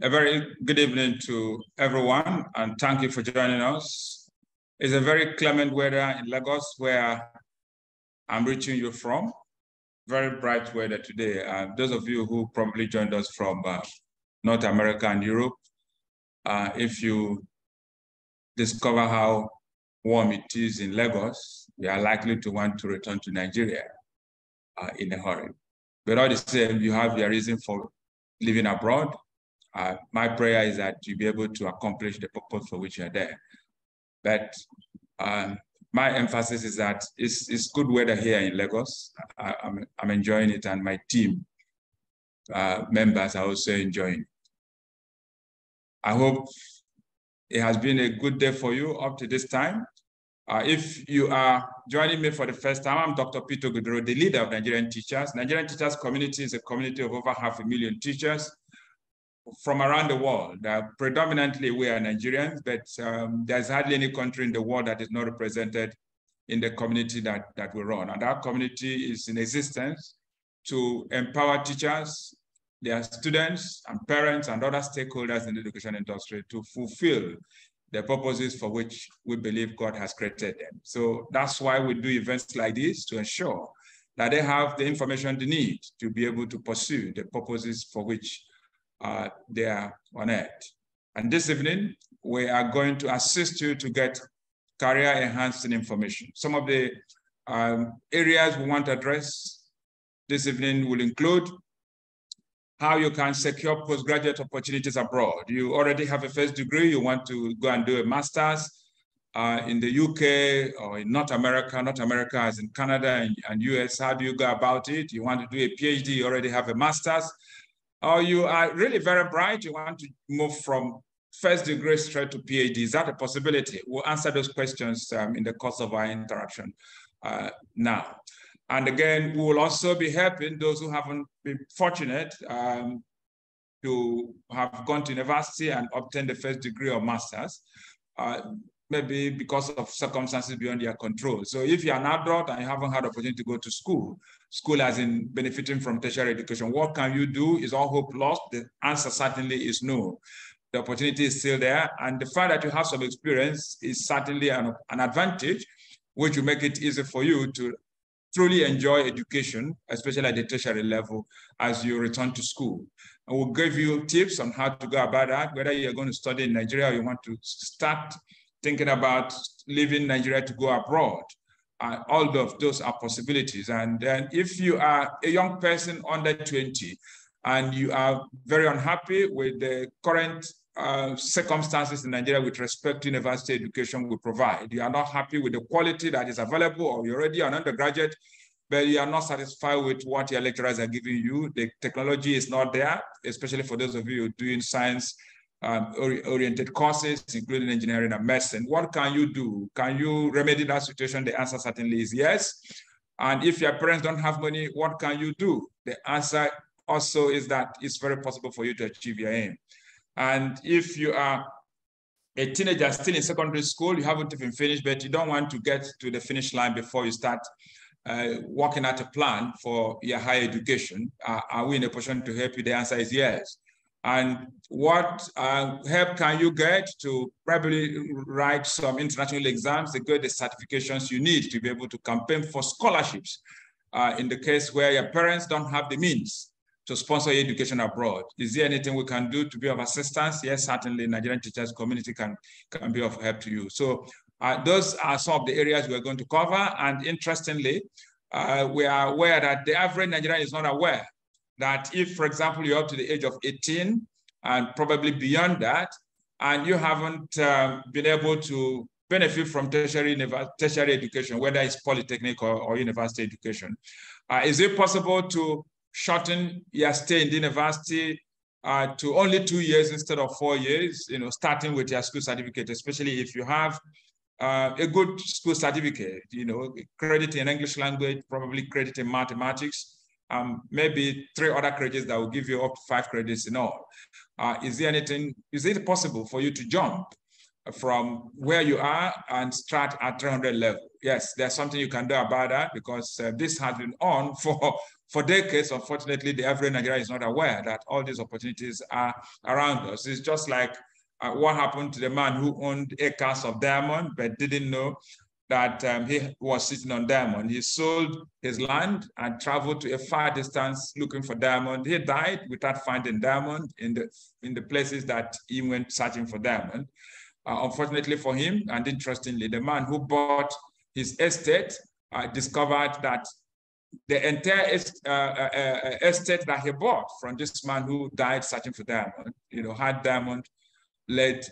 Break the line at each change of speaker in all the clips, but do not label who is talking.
A very good evening to everyone, and thank you for joining us. It's a very clement weather in Lagos, where I'm reaching you from. Very bright weather today. Those of you who probably joined us from North America and Europe, if you discover how warm it is in Lagos, you are likely to want to return to Nigeria in a hurry. But all the same, you have your reason for living abroad. My prayer is that you'll be able to accomplish the purpose for which you're there. But my emphasis is that it's good weather here in Lagos. I'm enjoying it, and my team members are also enjoying it. I hope it has been a good day for you up to this time. If you are joining me for the first time, I'm Dr. Peter Godoro, the leader of Nigerian Teachers. Nigerian Teachers community is a community of over 500,000 teachers from around the world. Predominantly, we are Nigerians, but there's hardly any country in the world that is not represented in the community that we run. And our community is in existence to empower teachers, their students and parents and other stakeholders in the education industry to fulfill the purposes for which we believe God has created them. So that's why we do events like this, to ensure that they have the information they need to be able to pursue the purposes for which they are on earth. And this evening, we are going to assist you to get career-enhancing information. Some of the areas we want to address this evening will include how you can secure postgraduate opportunities abroad. You already have a first degree, you want to go and do a master's in the UK or in North America as in Canada and US. How do you go about it? You want to do a PhD, you already have a master's. Or you are really very bright, you want to move from first degree straight to PhD. Is that a possibility? We'll answer those questions in the course of our interaction now. And again, we will also be helping those who haven't been fortunate to have gone to university and obtained the first degree or master's, maybe because of circumstances beyond their control. So if you're an adult and you haven't had the opportunity to go to school as in benefiting from tertiary education, what can you do? Is all hope lost? The answer certainly is no. The opportunity is still there. And the fact that you have some experience is certainly an advantage, which will make it easy for you to truly enjoy education, especially at the tertiary level, as you return to school. And we'll give you tips on how to go about that, whether you're going to study in Nigeria or you want to start thinking about leaving Nigeria to go abroad. All of those are possibilities. And then if you are a young person under 20 and you are very unhappy with the current circumstances in Nigeria with respect to university education we provide, you are not happy with the quality that is available, or you're already an undergraduate, but you are not satisfied with what your lecturers are giving you, the technology is not there, especially for those of you doing science oriented courses, including engineering and medicine. What can you do? Can you remedy that situation? The answer certainly is yes. And if your parents don't have money, what can you do? The answer also is that it's very possible for you to achieve your aim. And if you are a teenager still in secondary school, you haven't even finished, but you don't want to get to the finish line before you start working out a plan for your higher education, are we in a position to help you? The answer is yes. And what help can you get to probably write some international exams to get the certifications you need to be able to campaign for scholarships in the case where your parents don't have the means to sponsor your education abroad? Is there anything we can do to be of assistance? Yes, certainly Nigerian teachers community can be of help to you. So those are some of the areas we're going to cover. And interestingly, we are aware that the average Nigerian is not aware that if, for example, you're up to the age of 18 and probably beyond that, and you haven't been able to benefit from tertiary education, whether it's polytechnic or university education, is it possible to shorten your stay in the university to only 2 years instead of 4 years, starting with your school certificate, especially if you have a good school certificate, credit in English language, probably credit in mathematics, maybe 3 other credits that will give you up to 5 credits in all. Is it possible for you to jump from where you are and start at 300 level. Yes, there's something you can do about that because this has been on for decades. Unfortunately, the average Nigerian is not aware that all these opportunities are around us. It's just like what happened to the man who owned acres of diamond but didn't know that he was sitting on diamond. He sold his land and traveled to a far distance looking for diamond. He died without finding diamond in the places that he went searching for diamond. Unfortunately for him, and interestingly, the man who bought his estate discovered that the entire estate that he bought from this man who died searching for diamond, had diamond laid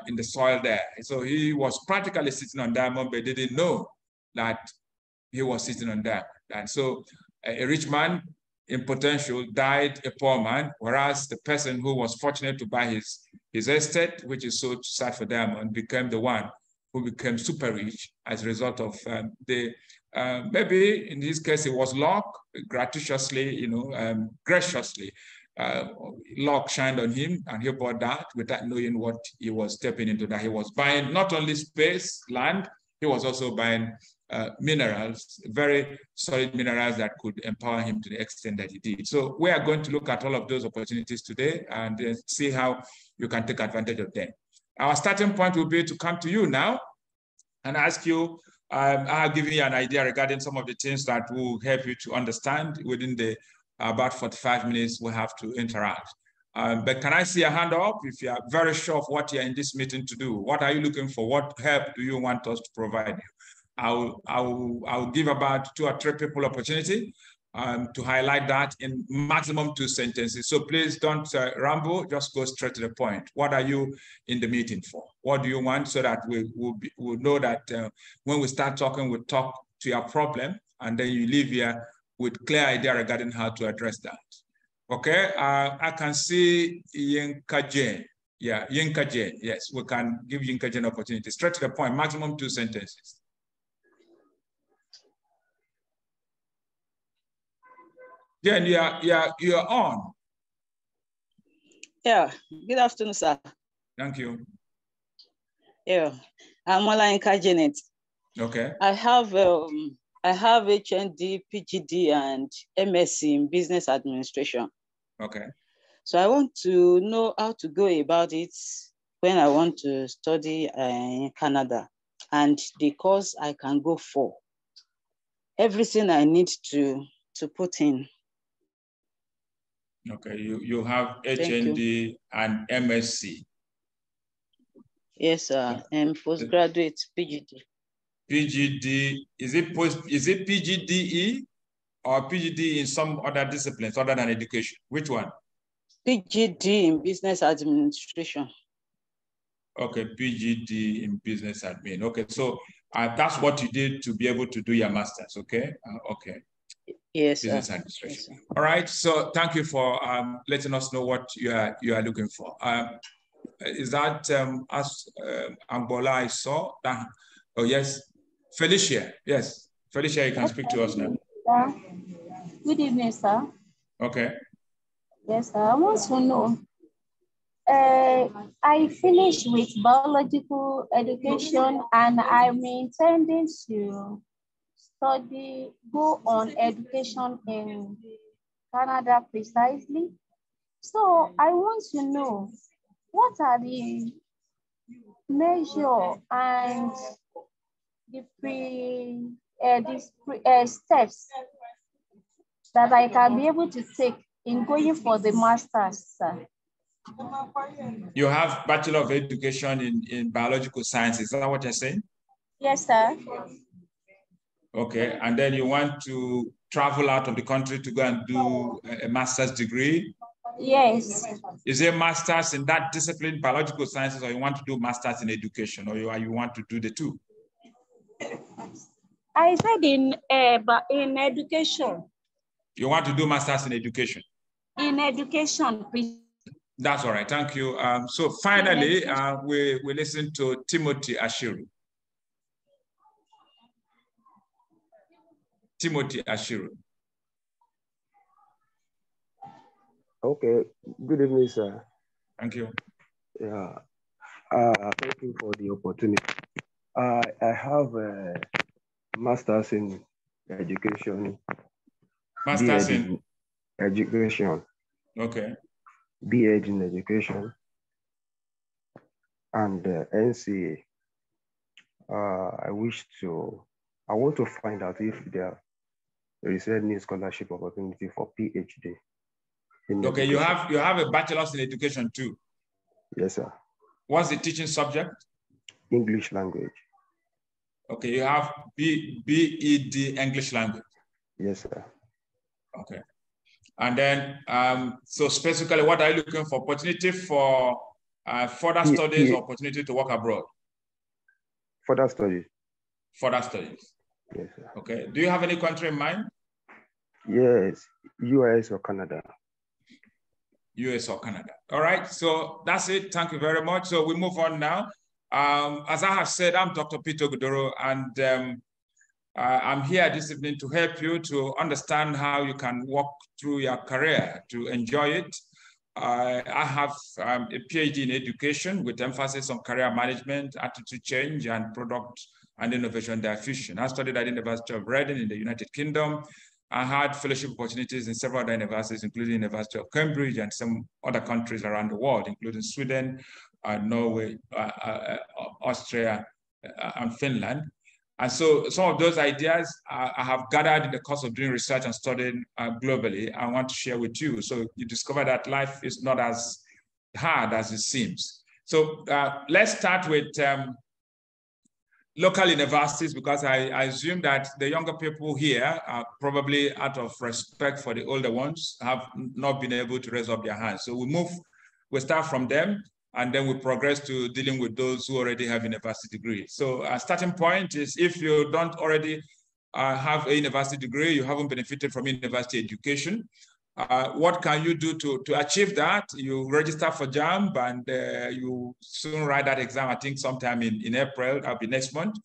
in the soil there. So he was practically sitting on diamond, but didn't know that he was sitting on diamond. And so a rich man in potential died a poor man, whereas the person who was fortunate to buy his estate, which is sold to search for diamond, became the one who became super rich as a result of maybe in this case it was luck, gratuitously, graciously. Luck shined on him and he bought that without knowing what he was stepping into, that he was buying not only space, land, he was also buying minerals, very solid minerals that could empower him to the extent that he did. So we are going to look at all of those opportunities today and see how you can take advantage of them. Our starting point will be to come to you now and ask you, I'll give you an idea regarding some of the things that will help you to understand within the about 45 minutes we have to interact. But can I see a hand up if you are very sure of what you're in this meeting to do? What are you looking for? What help do you want us to provide you? I'll give about 2 or 3 people opportunity to highlight that in maximum 2 sentences. So please don't ramble, just go straight to the point. What are you in the meeting for? What do you want so that we'll know that when we start talking, we'll talk to your problem and then you leave here with clear idea regarding how to address that. Okay, I can see Yinka Jane. Yeah, Yinka Jane. Yes, we can give Yinka Jane opportunity. Straight to the point, maximum 2 sentences. Jane, you're on.
Yeah, good afternoon, sir.
Thank you.
Yeah, I'm Olayinka Janet.
Okay.
I have HND, PGD, and MSc in Business Administration.
Okay.
So I want to know how to go about it when I want to study in Canada and the course I can go for. Everything I need to put in.
Okay, you have HND and MSc.
Yes, sir, and postgraduate PGD.
PGD, is it PGDE or PGD in some other disciplines other than education? Which one?
PGD in Business Administration.
Okay, PGD in Business Admin. Okay, so that's what you did to be able to do your master's, okay? Okay.
Yes,
Business
sir.
Administration.
Yes, sir.
All right, so thank you for letting us know what you are looking for. Is that as Angola I saw? That, oh, yes. Felicia, yes. Felicia, you can speak to us now.
Good evening, sir.
Okay.
Yes, sir. I want to know. I finished with biological education and I'm intending to go on education in Canada precisely. So I want to know what are the measures and the steps that I can be able to take in going for the master's, sir.
You have Bachelor of Education in Biological Sciences. Is that what you're saying?
Yes, sir.
Okay, and then you want to travel out of the country to go and do a master's degree?
Yes.
Is it master's in that discipline, biological sciences, or you want to do master's in education, or you want to do the 2?
I said in education.
You want to do master's in education?
In education, please.
That's all right. Thank you. So finally, we listen to Timothy Ashiru. Timothy Ashiru.
Okay. Good evening, sir.
Thank you.
Yeah. Thank you for the opportunity. I have a master's in education.
Master's in
education.
Okay.
B.Ed in education and NCA. I want to find out if there is any scholarship opportunity for PhD.
Okay, you have a bachelor's in education too.
Yes, sir.
What's the teaching subject?
English language.
Okay, you have BEd English language.
Yes, sir.
Okay. And then, so specifically, what are you looking for? Opportunity for further studies or opportunity to work abroad?
Further studies.
Further studies.
Yes, sir.
Okay. Do you have any country in mind?
Yes, US or Canada.
US or Canada. All right. So that's it. Thank you very much. So we move on now. As I have said, I'm Dr. Peter Ogudoro, and I'm here this evening to help you to understand how you can walk through your career to enjoy it. I have a PhD in education with emphasis on career management, attitude change, and product and innovation diffusion. I studied at the University of Reading in the United Kingdom. I had fellowship opportunities in several other universities, including the University of Cambridge and some other countries around the world, including Sweden, Norway, Austria, and Finland. And so some of those ideas I have gathered in the course of doing research and studying globally, I want to share with you. So you discover that life is not as hard as it seems. So let's start with local universities, because I assume that the younger people here are probably, out of respect for the older ones, have not been able to raise up their hands. So we start from them, and then we progress to dealing with those who already have university degrees. So a starting point is, if you don't already have a university degree, you haven't benefited from university education, what can you do to achieve that? You register for JAMB, and you soon write that exam, I think sometime in April, that'll be next month.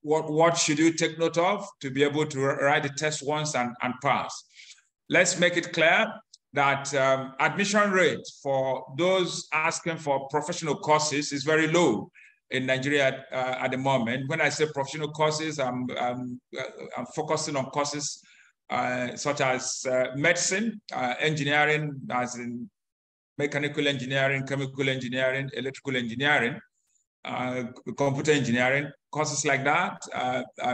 What should you take note of to be able to write the test once and pass? Let's make it clear that admission rate for those asking for professional courses is very low in Nigeria at the moment. When I say professional courses, I'm focusing on courses such as medicine, engineering, as in mechanical engineering, chemical engineering, electrical engineering, computer engineering, courses like that,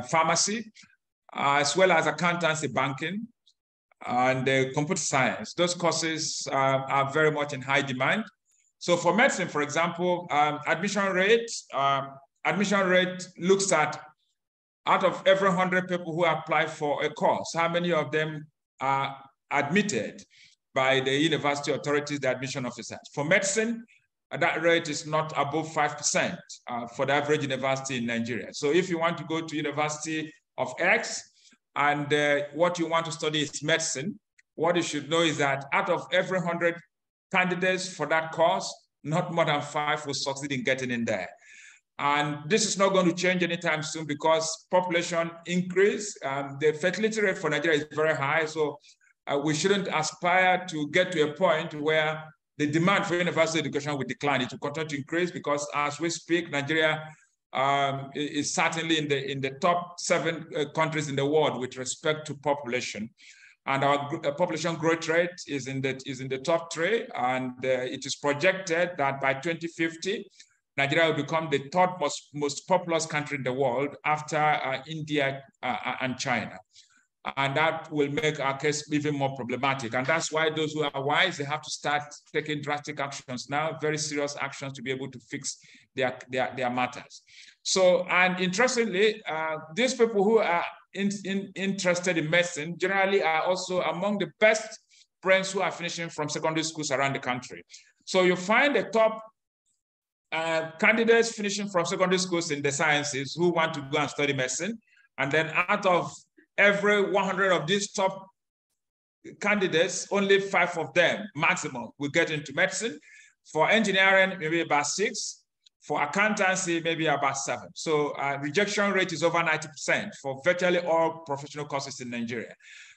pharmacy, as well as accountancy, banking, and computer science. Those courses are very much in high demand. So for medicine, for example, admission rate looks at, out of every 100 people who apply for a course, how many of them are admitted by the university authorities, the admission officers. For medicine, that rate is not above 5% for the average university in Nigeria. So if you want to go to University of X, and what you want to study is medicine, what you should know is that out of every 100 candidates for that course, not more than 5 will succeed in getting in there. And this is not going to change anytime soon, because population increase. The fertility rate for Nigeria is very high, so we shouldn't aspire to get to a point where the demand for university education will decline. It will continue to increase, because as we speak, Nigeria is certainly in the top 7 countries in the world with respect to population, and our population growth rate is in the top 3, and it is projected that by 2050, Nigeria will become the third most populous country in the world after India and China. And that will make our case even more problematic. And that's why those who are wise, they have to start taking drastic actions now, very serious actions, to be able to fix their matters. So, and interestingly, these people who are interested in medicine generally are also among the best brains who are finishing from secondary schools around the country. So you find the top candidates finishing from secondary schools in the sciences who want to go and study medicine. And then out of every 100 of these top candidates, only 5 of them maximum will get into medicine. For engineering, maybe about 6. For accountancy, maybe about 7. So rejection rate is over 90% for virtually all professional courses in Nigeria.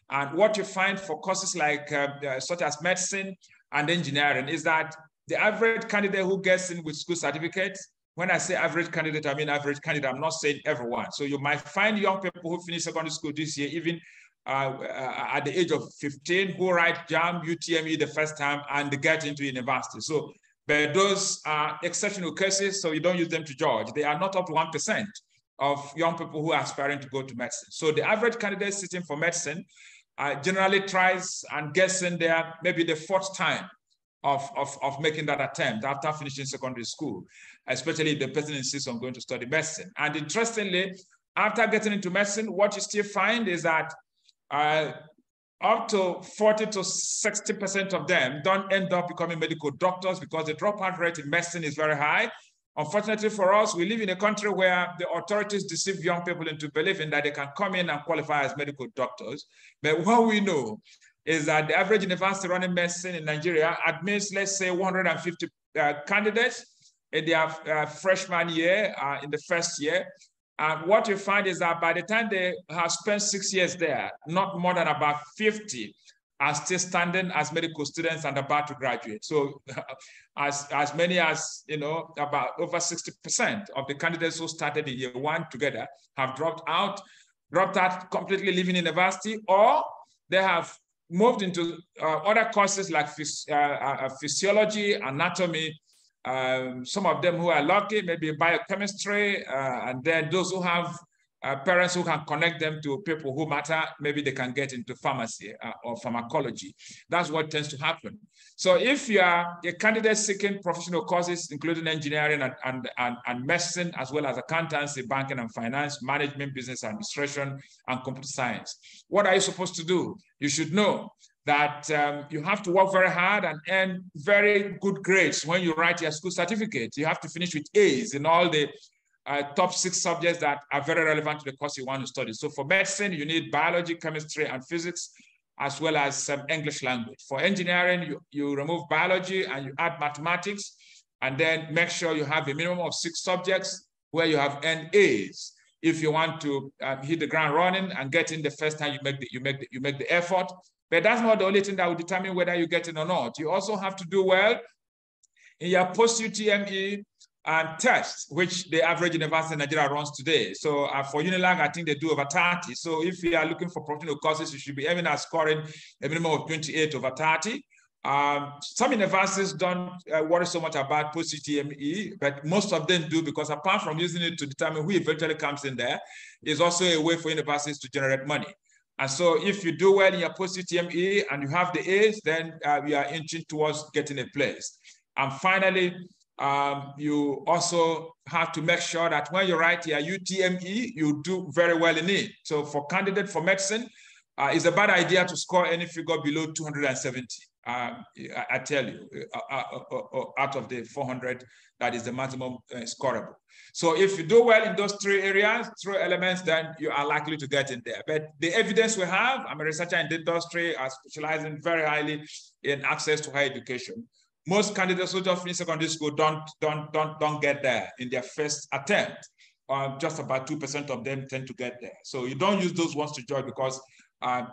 And what you find for courses like such as medicine and engineering is that the average candidate who gets in with school certificates, when I say average candidate, I mean average candidate. I'm not saying everyone. So you might find young people who finish secondary school this year, even at the age of 15, who write JAMB, UTME the first time, and they get into university. So, but those are exceptional cases, so you don't use them to judge. They are not up to 1% of young people who are aspiring to go to medicine. So the average candidate sitting for medicine generally tries and gets in there maybe the fourth time of making that attempt after finishing secondary school, especially if the person insists on going to study medicine. And interestingly, after getting into medicine, what you still find is that up to 40 to 60% of them don't end up becoming medical doctors because the dropout rate in medicine is very high. Unfortunately for us, we live in a country where the authorities deceive young people into believing that they can come in and qualify as medical doctors. But what we know is that the average university running medicine in Nigeria admits, let's say, 150 candidates in their freshman year, in the first year. And what you find is that by the time they have spent 6 years there, not more than about 50 are still standing as medical students and about to graduate. So as many as, about over 60% of the candidates who started in year one together have dropped out completely leaving university, or they have moved into other courses like physiology, anatomy, some of them who are lucky, maybe biochemistry, and then those who have parents who can connect them to people who matter, maybe they can get into pharmacy or pharmacology. That's what tends to happen. So if you are a candidate seeking professional courses, including engineering and medicine, as well as accountancy, banking and finance, management, business administration, and computer science, what are you supposed to do? You should know that you have to work very hard and earn very good grades when you write your school certificate. You have to finish with A's in all the top 6 subjects that are very relevant to the course you want to study. So for medicine, you need biology, chemistry, and physics, as well as some English language. For engineering, you remove biology and you add mathematics, and then make sure you have a minimum of 6 subjects where you have earned A's. If you want to hit the ground running and get in the first time, you make the effort. But that's not the only thing that will determine whether you get in or not. You also have to do well in your post-UTME test, which the average university in Nigeria runs today. So for Unilag, I think they do over 30. So if you are looking for professional courses, you should be aiming at scoring a minimum of 28 over 30. Some universities don't worry so much about post-UTME, but most of them do, because apart from using it to determine who eventually comes in there, is also a way for universities to generate money. And so if you do well in your post-UTME and you have the A's, then you are inching towards getting a place. And finally, you also have to make sure that when you write your UTME, you do very well in it. So for candidate for medicine, it's a bad idea to score any figure below 270. I tell you, out of the 400, that is the maximum scoreable. So if you do well in those 3 areas, 3 elements, then you are likely to get in there. But the evidence we have, I'm a researcher in the industry, specializing very highly in access to higher education. Most candidates who just finish secondary school don't get there in their first attempt. Just about 2% of them tend to get there. So you don't use those ones to judge, because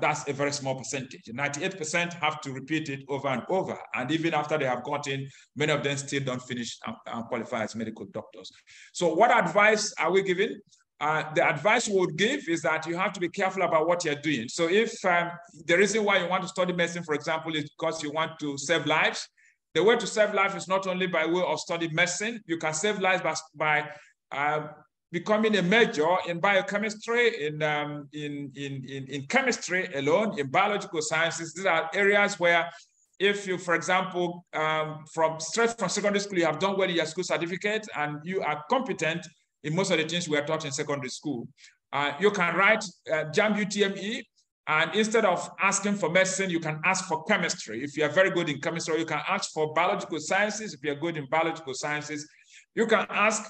that's a very small percentage. 98% have to repeat it over and over. And even after they have gotten, many of them still don't finish and qualify as medical doctors. So what advice are we giving? The advice we would give is that you have to be careful about what you're doing. So if the reason why you want to study medicine, for example, is because you want to save lives, the way to save life is not only by way of studying medicine. You can save lives by becoming a major in biochemistry, in chemistry alone, in biological sciences. These are areas where, if you, for example, straight from secondary school, you have done well in your school certificate and you are competent in most of the things we are taught in secondary school, you can write JAMB UTME, and instead of asking for medicine, you can ask for chemistry. If you are very good in chemistry, you can ask for biological sciences. If you're good in biological sciences, you can ask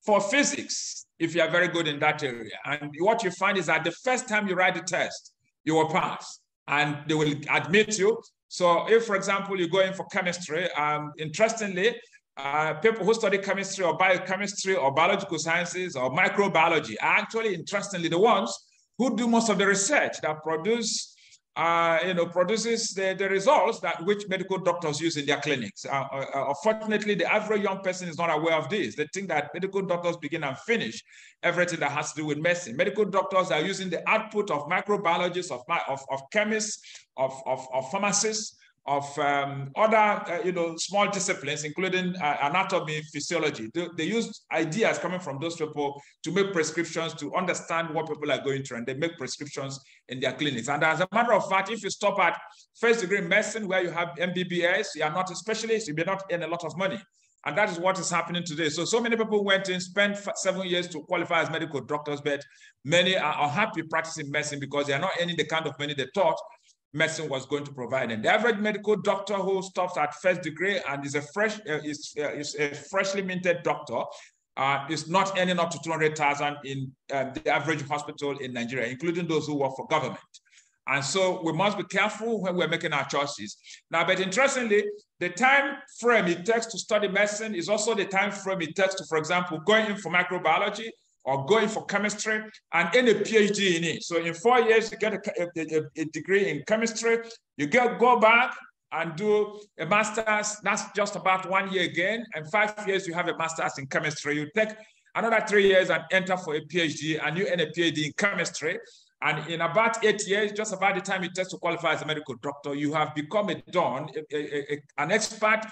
for physics if you are very good in that area. And what you find is that the first time you write the test, you will pass and they will admit you. So if, for example, you go in for chemistry, interestingly, people who study chemistry or biochemistry or biological sciences or microbiology are actually, interestingly, the ones who do most of the research that produce produces the results that which medical doctors use in their clinics. Unfortunately, the average young person is not aware of this. They think that medical doctors begin and finish everything that has to do with medicine. Medical doctors are using the output of microbiologists, of chemists, of pharmacists, of other small disciplines, including anatomy, physiology. They use ideas coming from those people to make prescriptions, to understand what people are going through, and they make prescriptions in their clinics. And as a matter of fact, if you stop at first degree medicine where you have MBBS, you are not a specialist, you may not earn a lot of money. And that is what is happening today. So many people went in, spent 7 years to qualify as medical doctors, but many are unhappy practicing medicine because they are not earning the kind of money they thought medicine was going to provide. And the average medical doctor who stops at first degree and is a freshly minted doctor is not earning up to 200,000 in the average hospital in Nigeria, including those who work for government. And so we must be careful when we're making our choices. Now, but interestingly, the time frame it takes to study medicine is also the time frame it takes to, for example, going in for microbiology or going for chemistry and earn a PhD in it. So in 4 years, you get a degree in chemistry, you go back and do a master's, that's just about 1 year again, and 5 years you have a master's in chemistry. You take another 3 years and enter for a PhD, and you earn a PhD in chemistry. And in about 8 years, just about the time it takes to qualify as a medical doctor, you have become an expert,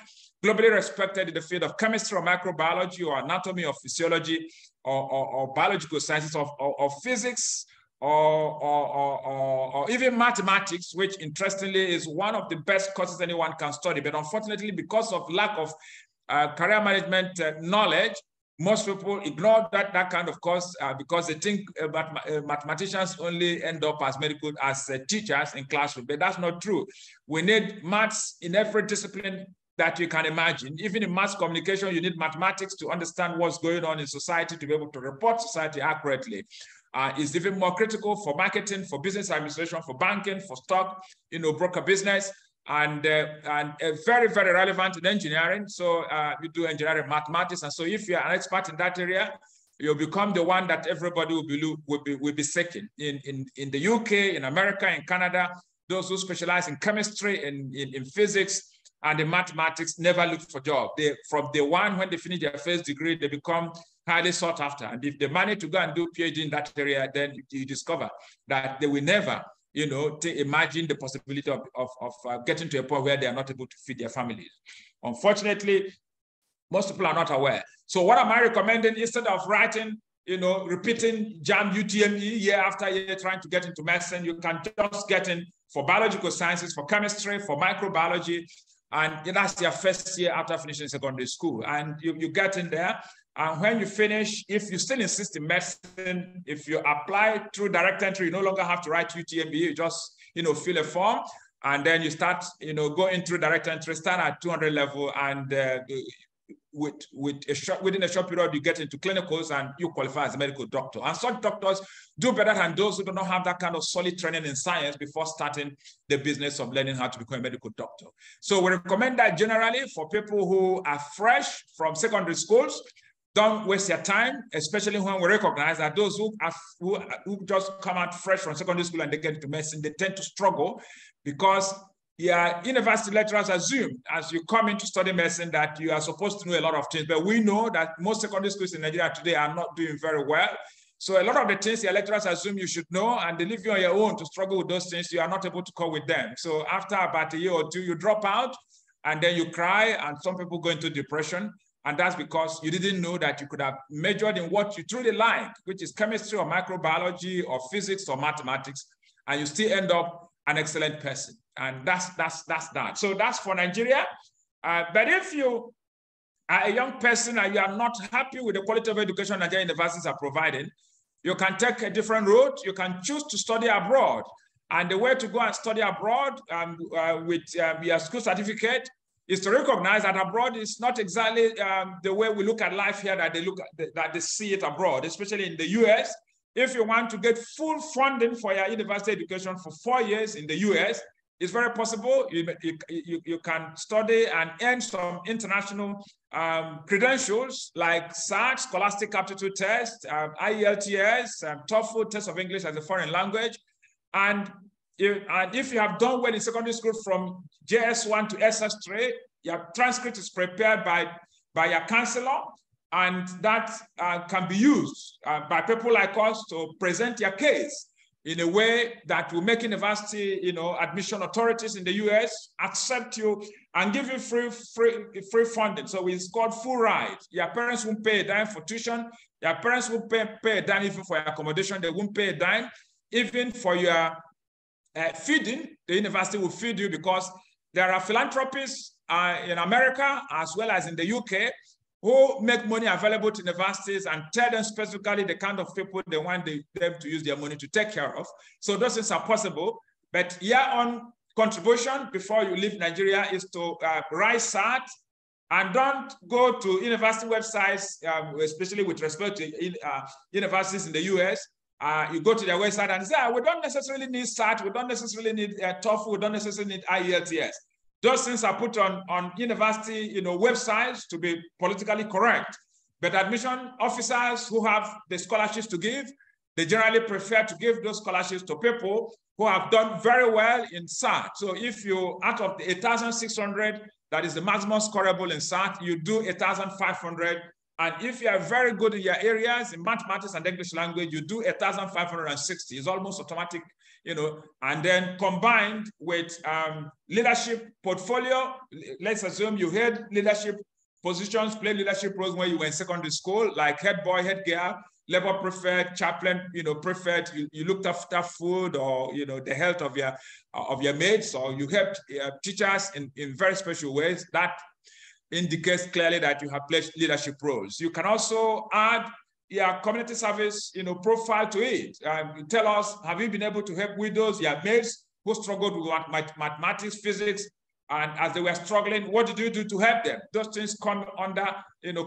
globally respected in the field of chemistry or microbiology or anatomy or physiology or biological sciences or physics or even mathematics, which interestingly is one of the best courses anyone can study. But unfortunately, because of lack of career management knowledge, most people ignore that kind of course because they think mathematicians only end up as teachers in classroom. But that's not true. We need maths in every discipline that you can imagine. Even in mass communication, you need mathematics to understand what's going on in society, to be able to report society accurately. It's even more critical for marketing, for business administration, for banking, for stock, broker business, and very, very relevant in engineering. So you do engineering mathematics. And so if you're an expert in that area, you'll become the one that everybody will be seeking. In the UK, in America, in Canada, those who specialize in chemistry, in physics, and in mathematics never look for jobs. From day one, when they finish their first degree, they become highly sought after. And if they manage to go and do PhD in that area, then you discover that they will never, imagine the possibility of getting to a point where they are not able to feed their families. Unfortunately, most people are not aware. So what am I recommending? Instead of writing, repeating JAMB, UTME year after year, trying to get into medicine, you can just get in for biological sciences, for chemistry, for microbiology, and that's your first year after finishing secondary school. And you get in there, and when you finish, if you still insist in medicine, if you apply through direct entry, you no longer have to write UTMB, you just, fill a form, and then you start, going through direct entry, start at 200 level, and within a short period, you get into clinicals and you qualify as a medical doctor. And such doctors do better than those who do not have that kind of solid training in science before starting the business of learning how to become a medical doctor. So we recommend that generally for people who are fresh from secondary schools. Don't waste your time, especially when we recognize that those who just come out fresh from secondary school and they get into medicine, they tend to struggle because university lecturers assume as you come in to study medicine that you are supposed to know a lot of things. But we know that most secondary schools in Nigeria today are not doing very well. So a lot of the things your lecturers assume you should know, and they leave you on your own to struggle with those things, you are not able to cope with them. So after about a year or two, you drop out, and then you cry, and some people go into depression. And that's because you didn't know that you could have majored in what you truly like, which is chemistry or microbiology or physics or mathematics, and you still end up an excellent person. And that's that. So that's for Nigeria. But if you are a young person and you are not happy with the quality of education Nigerian universities are providing, you can take a different route. You can choose to study abroad. And the way to go and study abroad with your school certificate is to recognize that abroad is not exactly the way we look at life here that they see it abroad, especially in the US. If you want to get full funding for your university education for 4 years in the US, it's very possible. You can study and earn some international credentials like SAT, Scholastic Aptitude Test, IELTS, TOEFL, Test of English as a foreign language. And if you have done well in secondary school from JS1 to SS3, your transcript is prepared by your counselor, and that can be used by people like us to present your case in a way that will make university, admission authorities in the US accept you and give you free funding. So it's called full ride. Your parents won't pay a dime for tuition. Your parents won't pay a dime even for your accommodation. They won't pay a dime. Even for your feeding, the university will feed you, because there are philanthropists in America as well as in the UK who make money available to universities and tell them specifically the kind of people they want them to use their money to take care of. So those things are possible. But year-on contribution before you leave Nigeria is to write SAT, and don't go to university websites, especially with respect to universities in the US. You go to their website and say, we don't necessarily need SAT, we don't necessarily need TOEFL, we don't necessarily need IELTS. Those things are put on university websites to be politically correct. But admission officers who have the scholarships to give, they generally prefer to give those scholarships to people who have done very well in SAT. So if you, out of the 8,600, that is the maximum scorable in SAT, you do 8,500. And if you are very good in your areas, in mathematics and English language, you do 1,560. It's almost automatic, and then combined with leadership portfolio. Let's assume you had leadership positions, played leadership roles when you were in secondary school, like head boy, head girl, labor prefect, chaplain, prefect. You looked after food or the health of your mates, or you helped teachers in very special ways. That indicates clearly that you have played leadership roles. You can also add your community service, profile to it. Tell us, have you been able to help widows, your mates who struggled with mathematics, physics, and as they were struggling, what did you do to help them? Those things come under,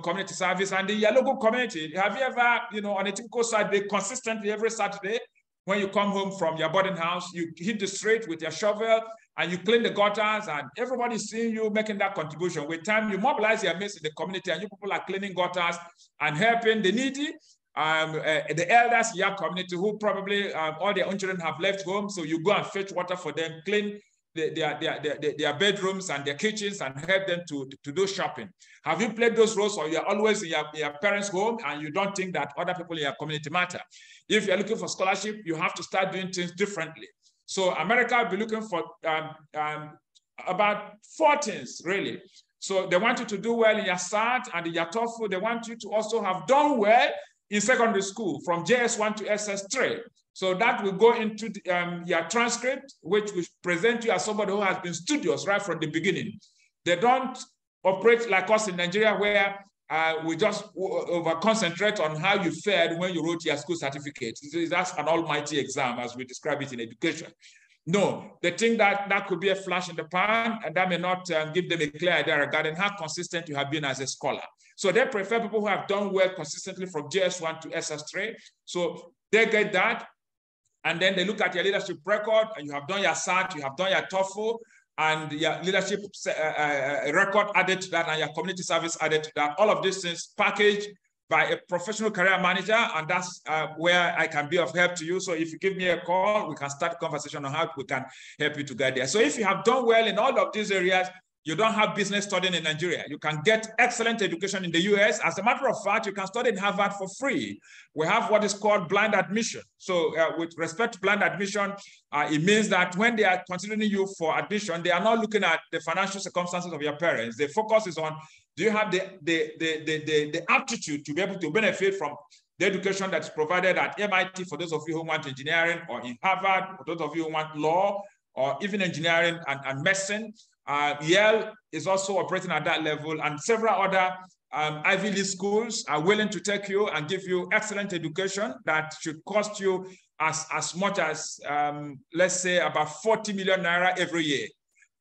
community service. And in your local community, have you ever, on a typical Saturday, consistently every Saturday, when you come home from your boarding house, you hit the street with your shovel and you clean the gutters, and everybody's seeing you making that contribution. With time, you mobilize your mates in the community, and you people are cleaning gutters and helping the needy, the elders in your community who probably all their own children have left home. So you go and fetch water for them, clean their bedrooms and their kitchens, and help them to do shopping. Have you played those roles, or you're always in your parents' home and you don't think that other people in your community matter? If you're looking for scholarship, you have to start doing things differently. So America will be looking for about 4 things, really. So they want you to do well in your SAT and in your TOEFL. They want you to also have done well in secondary school from JS1 to SS3. So that will go into your transcript, which will present you as somebody who has been studious right from the beginning. They don't operate like us in Nigeria, where we just over-concentrate on how you fared when you wrote your school certificate. That's an almighty exam, as we describe it in education. No, they think that could be a flash in the pan, and that may not give them a clear idea regarding how consistent you have been as a scholar. So they prefer people who have done well consistently from JS1 to SS3. So they get that. And then they look at your leadership record, and you have done your SAT, you have done your TOEFL, and your leadership record added to that, and your community service added to that. All of these things packaged by a professional career manager, and that's where I can be of help to you. So if you give me a call, we can start a conversation on how we can help you to get there. So if you have done well in all of these areas, you don't have business studying in Nigeria. You can get excellent education in the US. As a matter of fact, you can study in Harvard for free. We have what is called blind admission. So with respect to blind admission, it means that when they are considering you for admission, they are not looking at the financial circumstances of your parents. The focus is on, do you have the aptitude to be able to benefit from the education that's provided at MIT for those of you who want engineering, or in Harvard for those of you who want law, or even engineering and medicine. Yale is also operating at that level, and several other Ivy League schools are willing to take you and give you excellent education that should cost you as much as, let's say, about 40 million naira every year.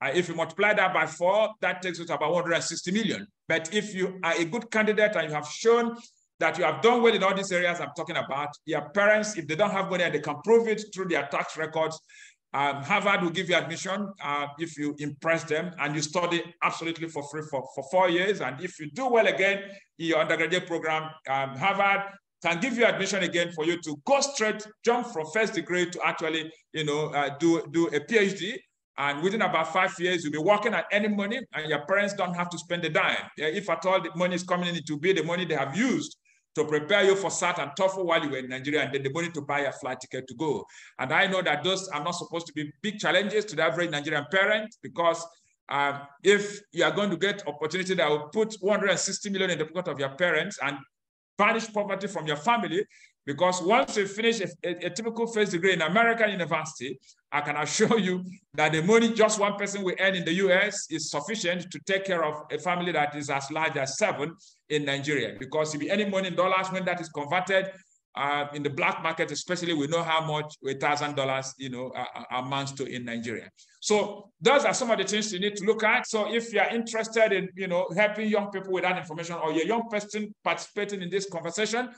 If you multiply that by 4, that takes you to about 160 million. But if you are a good candidate and you have shown that you have done well in all these areas I'm talking about, your parents, if they don't have money and they can prove it through their tax records, Harvard will give you admission if you impress them, and you study absolutely for free for 4 years. And if you do well again in your undergraduate program, Harvard can give you admission again for you to go straight, jump from first degree to actually, do a PhD. And within about 5 years, you'll be working at any money and your parents don't have to spend a dime. If at all the money is coming in, it will be the money they have used to prepare you for SAT and TOEFL while you were in Nigeria, and then the money to buy a flight ticket to go. And I know that those are not supposed to be big challenges to the average Nigerian parent, because if you are going to get opportunity that will put 160 million in the pocket of your parents and banish poverty from your family, because once you finish a typical first degree in American university, I can assure you that the money just one person will earn in the US is sufficient to take care of a family that is as large as 7 in Nigeria. Because if you earn money in dollars, when that is converted in the black market, especially, we know how much $1,000, amounts to in Nigeria. So those are some of the things you need to look at. So if you're interested in, helping young people with that information, or you're a young person participating in this conversation,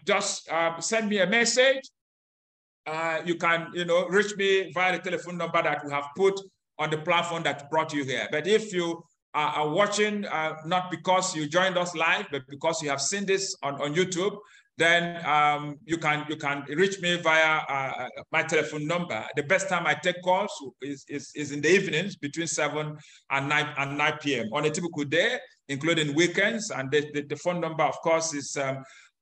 just send me a message. You can, reach me via the telephone number that we have put on the platform that brought you here. But if you are watching, not because you joined us live, but because you have seen this on YouTube, then you can reach me via my telephone number. The best time I take calls is in the evenings between 7 and 9 p.m. on a typical day, including weekends. And the phone number, of course, is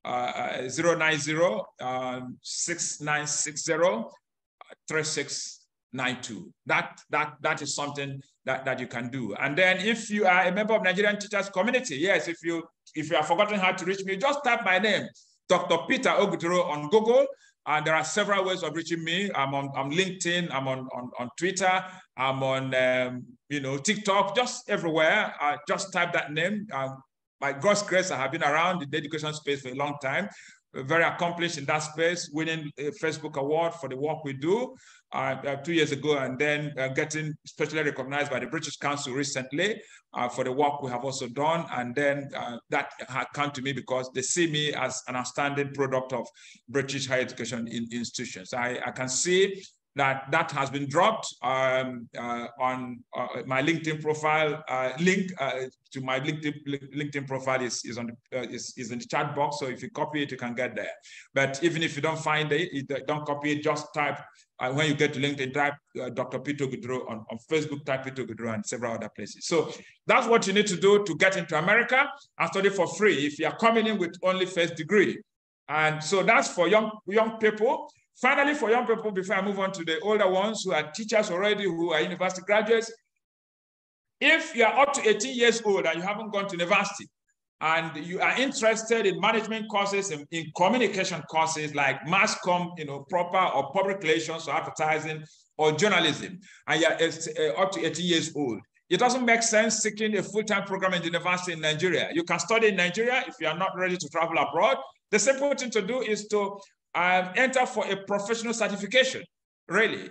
090-6960-3692. That is something that you can do. And then if you are a member of Nigerian Teachers Community, yes, if you have forgotten how to reach me, just type my name, Dr. Peter Ogudoro, on Google. And there are several ways of reaching me. I'm on LinkedIn, I'm on Twitter, I'm on TikTok, just everywhere. Just type that name. By God's grace, I have been around the education space for a long time, very accomplished in that space, winning a Facebook award for the work we do 2 years ago, and then getting specially recognized by the British Council recently for the work we have also done. And then that had come to me because they see me as an outstanding product of British higher education institutions. I can see that has been dropped on my LinkedIn profile. Link to my LinkedIn profile is in the chat box. So if you copy it, you can get there. But even if you don't find it, don't copy it. Just type when you get to LinkedIn, type Dr. Peter Ogudoro on Facebook. Type Peter Ogudoro and several other places. So that's what you need to do to get into America and study for free if you are coming in with only first degree. And so that's for young people. Finally, for young people, before I move on to the older ones who are teachers already, who are university graduates, if you are up to 18 years old and you haven't gone to university, and you are interested in management courses, in communication courses like mass comm, proper or public relations or advertising or journalism, and you're up to 18 years old, it doesn't make sense seeking a full-time program in the university in Nigeria. You can study in Nigeria if you are not ready to travel abroad. The simple thing to do is to enter for a professional certification. Really,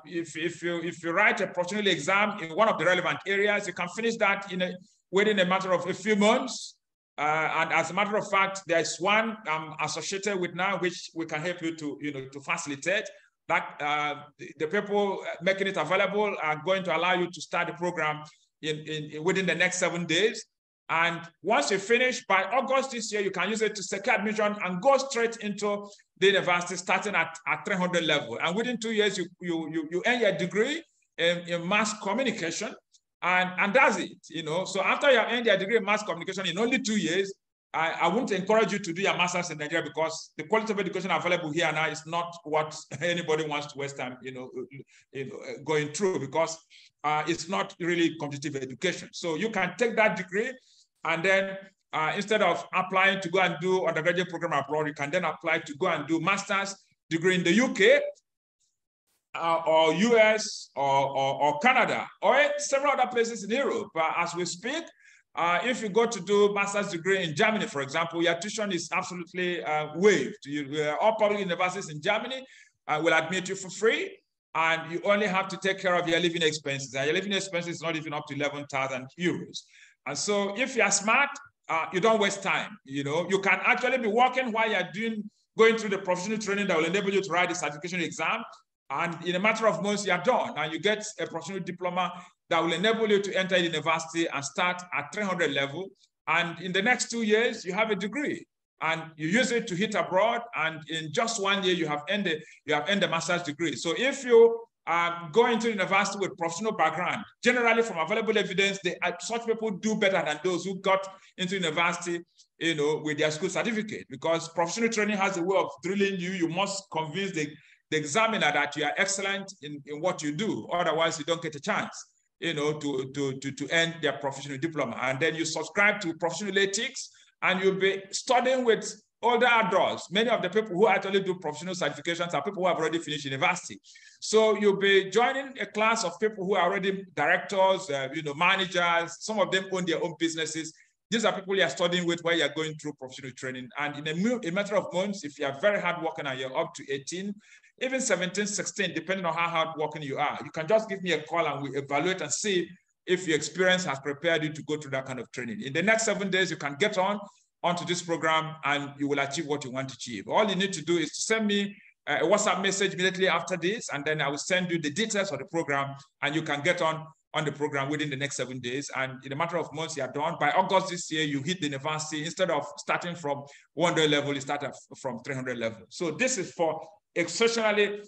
if you write a professional exam in one of the relevant areas, you can finish that within a matter of a few months. And as a matter of fact, there's one I'm associated with now, which we can help you to facilitate. That the people making it available are going to allow you to start the program within the next 7 days. And once you finish, by August this year, you can use it to secure admission and go straight into the university, starting at 300 level. And within 2 years, you earn your degree in mass communication, and that's it. So after you have earned your degree in mass communication in only 2 years, I wouldn't encourage you to do your master's in Nigeria, because the quality of education available here now is not what anybody wants to waste time, going through, because it's not really competitive education. So you can take that degree, and then instead of applying to go and do undergraduate program abroad, you can then apply to go and do master's degree in the UK or US or Canada or several other places in Europe. As we speak, if you go to do master's degree in Germany, for example, your tuition is absolutely waived. All public universities in Germany will admit you for free, and you only have to take care of your living expenses. And your living expenses is not even up to 11,000 euros. And so if you are smart, you don't waste time. You can actually be working while you're going through the professional training that will enable you to write the certification exam. And in a matter of months, you are done. And you get a professional diploma that will enable you to enter the university and start at 300 level. And in the next 2 years, you have a degree. and you use it to hit abroad, and in just 1 year, you have earned a master's degree. So if you go into university with professional background, generally from available evidence, such people do better than those who got into university, with their school certificate, because professional training has a way of drilling you. You must convince the examiner that you are excellent in what you do. Otherwise, you don't get a chance, to earn their professional diploma. And then you subscribe to professional ethics, and you'll be studying with older adults. Many of the people who actually do professional certifications are people who have already finished university. So you'll be joining a class of people who are already directors, managers. Some of them own their own businesses. These are people you are studying with while you're going through professional training. And in a matter of months, if you are very hardworking and you're up to 18, even 17, 16, depending on how hardworking you are, you can just give me a call and we evaluate and see if your experience has prepared you to go through that kind of training. In the next 7 days, you can get onto this program and you will achieve what you want to achieve. All you need to do is to send me a WhatsApp message immediately after this, and then I will send you the details of the program, and you can get on the program within the next 7 days. And in a matter of months, you are done. By August this year, you hit the university. Instead of starting from 100 level, you start from 300 level. So this is for exceptionally,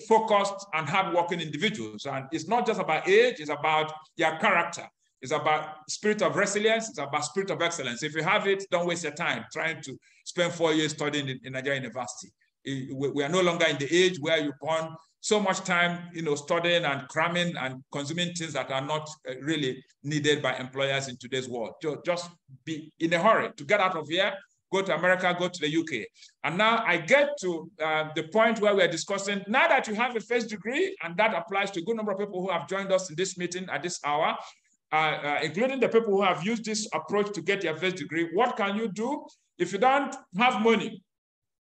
focused and hardworking individuals. And it's not just about age, it's about your character. It's about spirit of resilience. It's about spirit of excellence. If you have it, don't waste your time trying to spend 4 years studying in Nigerian university. We are no longer in the age where you burn so much time, studying and cramming and consuming things that are not really needed by employers in today's world. Just be in a hurry to get out of here, go to America, go to the UK. And now I get to the point where we're discussing, now that you have a first degree, and that applies to a good number of people who have joined us in this meeting at this hour, including the people who have used this approach to get their first degree, what can you do? If you don't have money,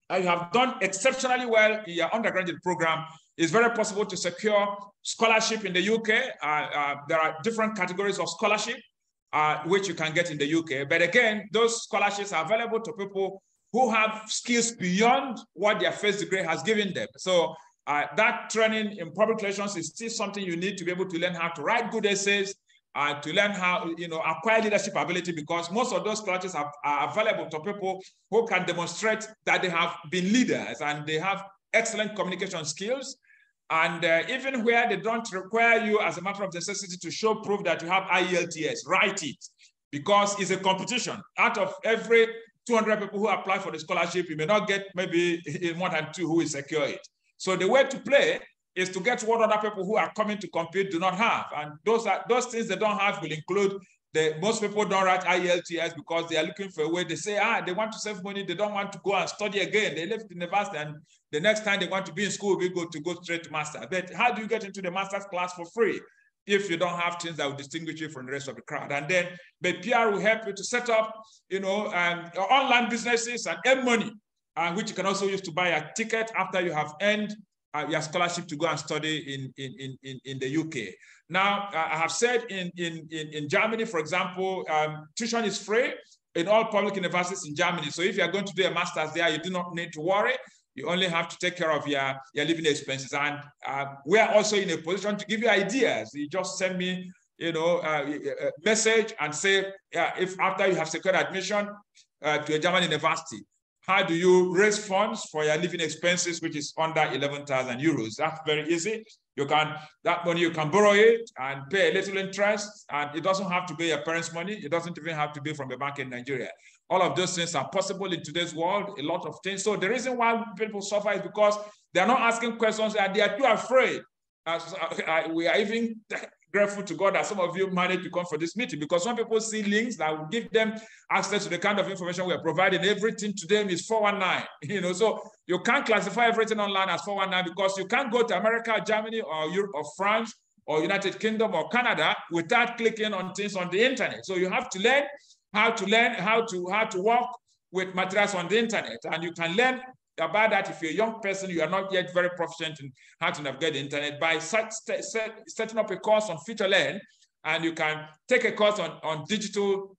and you have done exceptionally well in your undergraduate program, it's very possible to secure scholarship in the UK. There are different categories of scholarship which you can get in the UK. But again, those scholarships are available to people who have skills beyond what their first degree has given them. So that training in public relations is still something you need to be able to learn how to write good essays, to learn how, acquire leadership ability, because most of those scholarships are available to people who can demonstrate that they have been leaders and they have excellent communication skills. And even where they don't require you as a matter of necessity to show proof that you have IELTS, write it, because it's a competition. Out of every 200 people who apply for the scholarship, you may not get maybe more than 2 who will secure it. So the way to play is to get what other people who are coming to compete do not have. And those things they don't have will include most people don't write IELTS because they are looking for a way. They say, they want to save money. They don't want to go and study again. They left university, and the next time they want to be in school, we go straight to master. But how do you get into the master's class for free if you don't have things that will distinguish you from the rest of the crowd? And then, but PR will help you to set up, online businesses and earn money, which you can also use to buy a ticket after you have earned your scholarship to go and study in the UK. Now, I have said in Germany, for example, tuition is free in all public universities in Germany. So if you're going to do a master's there, you do not need to worry. You only have to take care of your living expenses. And we are also in a position to give you ideas. You just send me, a message and say, if after you have secured admission to a German university, how do you raise funds for your living expenses, which is under 11,000 euros? That's very easy. That money, you can borrow it and pay a little interest, and it doesn't have to be your parents' money. It doesn't even have to be from a bank in Nigeria. All of those things are possible in today's world, a lot of things. So the reason why people suffer is because they're not asking questions and they are too afraid. We are even grateful to God that some of you managed to come for this meeting, because some people see links that will give them access to the kind of information we are providing. Everything to them is 419, so you can't classify everything online as 419 because you can't go to America, Germany, or Europe, or France, or United Kingdom, or Canada without clicking on things on the internet. So you have to learn how to work with materials on the internet, and you can learn about that. If you're a young person, you are not yet very proficient in how to navigate the internet, by setting up a course on FutureLearn, and you can take a course on digital,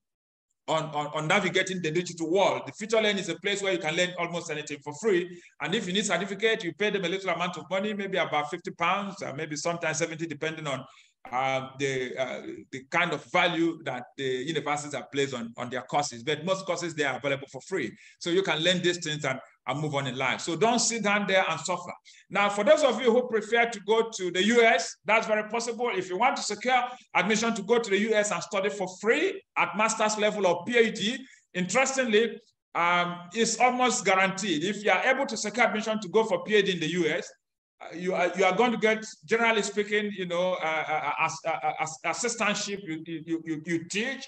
on navigating the digital world. The FutureLearn is a place where you can learn almost anything for free. And if you need certificate, you pay them a little amount of money, maybe about £50, or maybe sometimes 70, depending on the kind of value that the universities have placed on their courses. But most courses, they are available for free. So you can learn these things and move on in life. So don't sit down there and suffer. Now, for those of you who prefer to go to the US, that's very possible. If you want to secure admission to go to the US and study for free at master's level or PhD, interestingly, it's almost guaranteed. If you are able to secure admission to go for PhD in the US, you are going to get, generally speaking, you know, assistantship. You teach,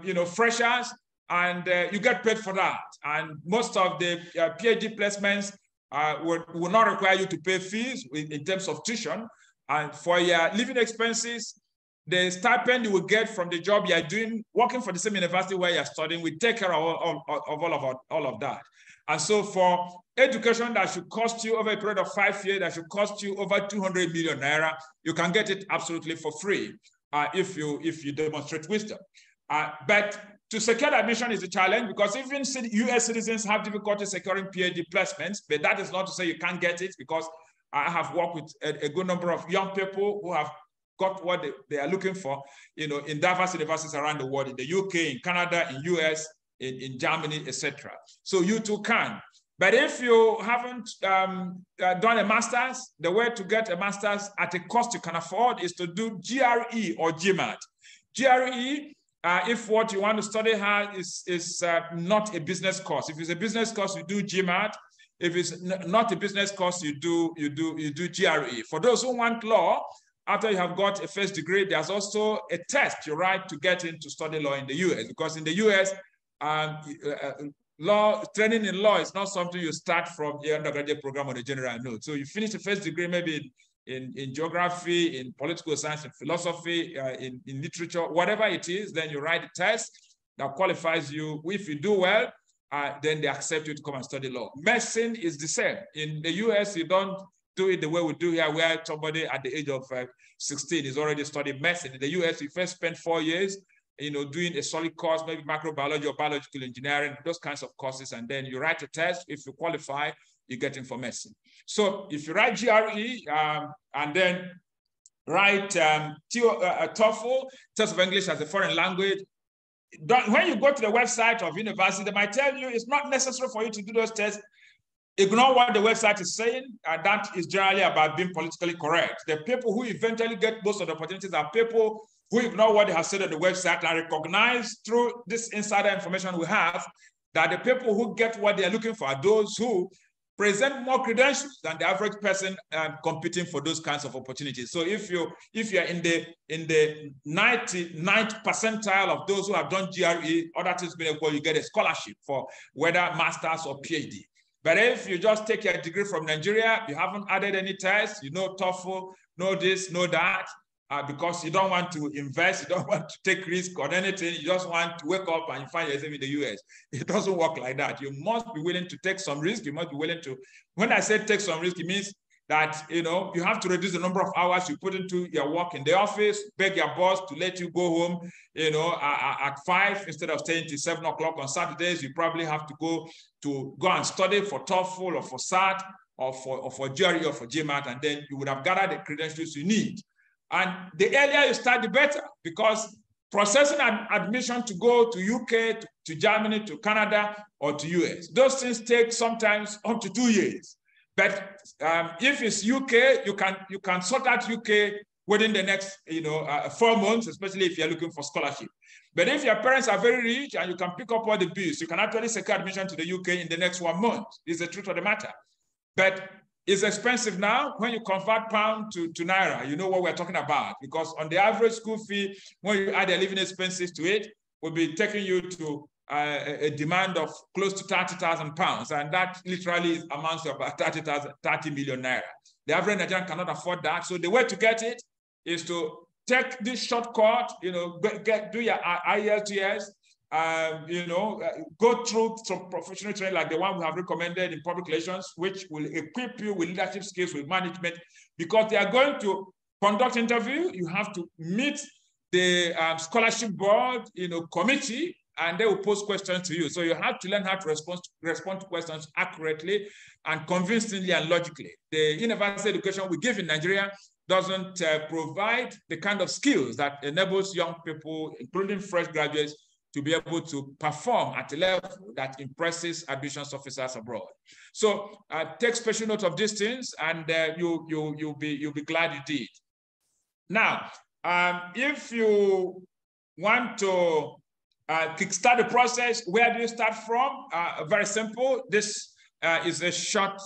you know, freshers, and you get paid for that. And most of the PhD placements will not require you to pay fees in terms of tuition. And for your living expenses, the stipend you will get from the job you are doing, working for the same university where you're studying, will take care of all of that. And so for education that should cost you over a period of 5 years, that should cost you over 200 million naira, you can get it absolutely for free if you demonstrate wisdom. But to secure admission is a challenge, because even US citizens have difficulty securing PhD placements, but that is not to say you can't get it, because I have worked with a good number of young people who have got what they are looking for, you know, in diverse universities around the world, in the UK, in Canada, in US, in Germany, etc. So you too can. But if you haven't done a master's, the way to get a master's at a cost you can afford is to do GRE or GMAT. GRE, if what you want to study is not a business course. If it's a business course, you do GMAT. If it's not a business course, you do GRE. For those who want law, after you have got a first degree, there's also a test you write to get in to study law in the US, because in the US, training in law is not something you start from the undergraduate program or the general note. So you finish the first degree maybe in geography, in political science, in philosophy, in literature, whatever it is, then you write a test that qualifies you. If you do well, then they accept you to come and study law. Medicine is the same. In the US, you don't do it the way we do here, where somebody at the age of 16 is already studying medicine. In the US, you first spend 4 years, you know, doing a solid course, maybe microbiology or biological engineering, those kinds of courses, and then you write a test. If you qualify, you get in for medicine. So if you write GRE and then write TOEFL, Test of English as a Foreign Language, when you go to the website of university, they might tell you it's not necessary for you to do those tests. Ignore what the website is saying. That is generally about being politically correct. The people who eventually get most of the opportunities are people who ignore what they have said on the website and recognize through this insider information we have that the people who get what they are looking for are those who present more credentials than the average person competing for those kinds of opportunities. So if you're in the 99th percentile of those who have done GRE, other things being equal, you get a scholarship for whether master's or PhD. But if you just take your degree from Nigeria, you haven't added any tests, you know TOEFL, know this, know that, because you don't want to invest, you don't want to take risk on anything, you just want to wake up and you find yourself in the US. It doesn't work like that. You must be willing to take some risk. You must be willing to, when I say take some risk, it means that, you know, you have to reduce the number of hours you put into your work in the office, beg your boss to let you go home, you know, at 5 instead of staying till 7 o'clock on Saturdays. You probably have to go and study for TOEFL or for SAT or for GRE or for GMAT, and then you would have gathered the credentials you need. And the earlier you start, the better, because processing an admission to go to UK, to Germany, to Canada, or to US, those things take sometimes up to 2 years. But if it's UK, you can sort out UK within the next 4 months, especially if you're looking for scholarship. But if your parents are very rich and you can pick up all the bills, you can actually secure admission to the UK in the next 1 month. Is the truth of the matter. But it's expensive now. When you convert pound to naira, you know what we're talking about, because on the average school fee, when you add the living expenses to it, will be taking you to a demand of close to 30,000 pounds. And that literally amounts to about 30 million naira. The average Nigerian cannot afford that. So the way to get it is to take this shortcut, do your IELTS, go through some professional training like the one we have recommended in public relations, which will equip you with leadership skills, with management, because they are going to conduct interview. You have to meet the scholarship board, committee, and they will pose questions to you. So you have to learn how to respond to questions accurately and convincingly and logically. The university education we give in Nigeria doesn't provide the kind of skills that enables young people, including fresh graduates, to be able to perform at a level that impresses admissions officers abroad. So take special note of these things, and you'll be glad you did. Now, if you want to kickstart the process, where do you start from? Very simple. This is a short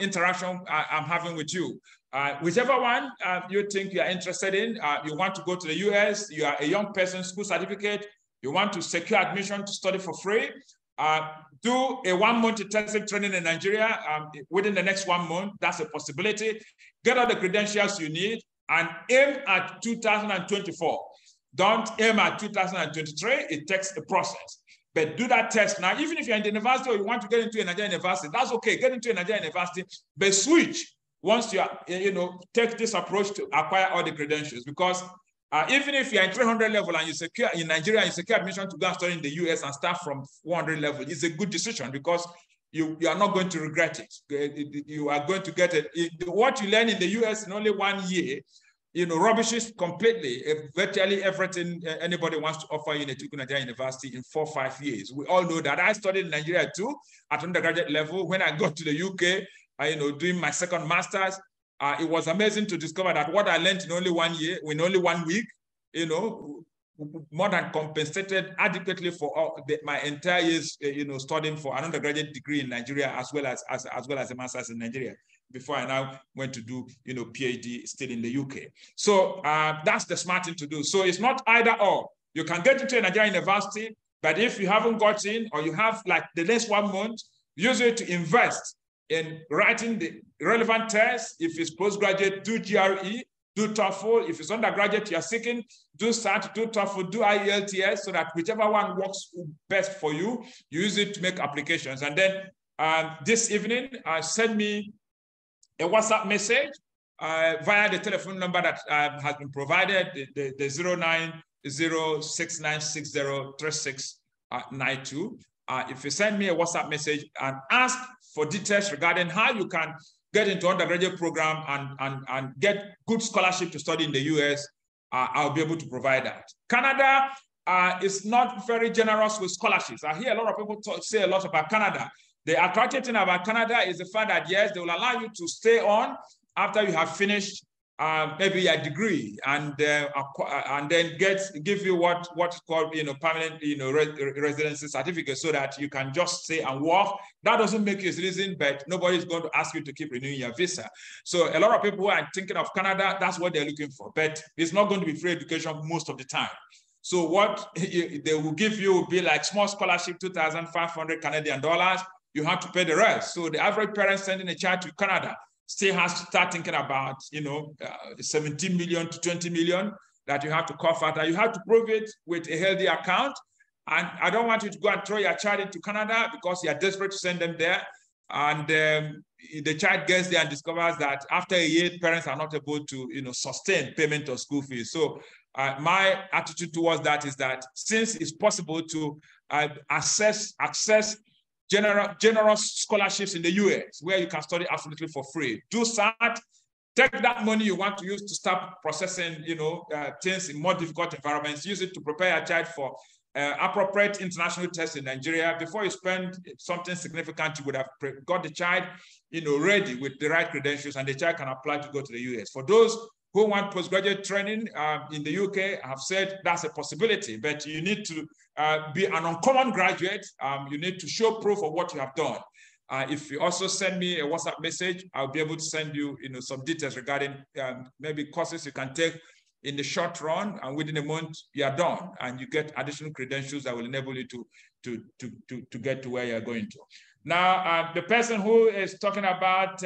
interaction I'm having with you. Whichever one you think you are interested in, you want to go to the US, you are a young person, school certificate, you want to secure admission to study for free, do a 1-month intensive training in Nigeria within the next 1 month. That's a possibility. Get all the credentials you need and aim at 2024. Don't aim at 2023. It takes a process. But do that test now. Even if you're in the university or you want to get into a Nigerian university, that's okay. Get into a Nigerian university, but switch once you are, take this approach to acquire all the credentials. Because even if you're in 300 level and you secure in Nigeria, you secure admission to go and study in the US and start from 400 level, it's a good decision because you are not going to regret it. You are going to get it. What you learn in the US in only 1 year, rubbishes completely virtually everything anybody wants to offer you in a typical Nigerian university in 4 or 5 years. We all know that. I studied in Nigeria too at undergraduate level. When I got to the UK, doing my second master's, it was amazing to discover that what I learned in only 1 year, in only 1 week, more than compensated adequately for my entire years, studying for an undergraduate degree in Nigeria as well as a master's in Nigeria, before I now went to do, PhD still in the UK. So that's the smart thing to do. So it's not either or. You can get into a Nigerian university, but if you haven't got in or you have like the next 1 month, use it to invest in writing the relevant tests. If it's postgraduate, do GRE, do TOEFL. If it's undergraduate, you're seeking, do SAT, do TOEFL, do IELTS, so that whichever one works best for you, you use it to make applications. And then this evening, send me a WhatsApp message via the telephone number that has been provided, the 09069603692. If you send me a WhatsApp message and ask for details regarding how you can get into undergraduate program and get good scholarship to study in the US, I'll be able to provide that. Canada is not very generous with scholarships. I hear a lot of people say a lot about Canada. The attractive thing about Canada is the fact that, yes, they will allow you to stay on after you have finished maybe a degree, and then give you what's called permanent residency certificate, so that you can just stay and work. That doesn't make you a citizen, but nobody's going to ask you to keep renewing your visa. So a lot of people who are thinking of Canada, that's what they're looking for, but it's not going to be free education most of the time. So what they will give you will be like small scholarship, 2,500 Canadian dollars. You have to pay the rest. So the average parent sending a child to Canada still has to start thinking about, 17 million to 20 million that you have to cough out. And you have to prove it with a healthy account. And I don't want you to go and throw your child into Canada because you're desperate to send them there. And the child gets there and discovers that after a year, parents are not able to, sustain payment of school fees. So my attitude towards that is that since it's possible to access generous scholarships in the US, where you can study absolutely for free, do SAT, take that money you want to use to start processing, things in more difficult environments, use it to prepare a child for appropriate international tests in Nigeria. Before you spend something significant, you would have got the child, ready with the right credentials, and the child can apply to go to the US. For those who want postgraduate training in the UK, I have said that's a possibility, but you need to be an uncommon graduate. You need to show proof of what you have done. If you also send me a WhatsApp message, I'll be able to send you, some details regarding maybe courses you can take in the short run, and within a month you are done, and you get additional credentials that will enable you to get to where you're going to. Now, the person who is talking about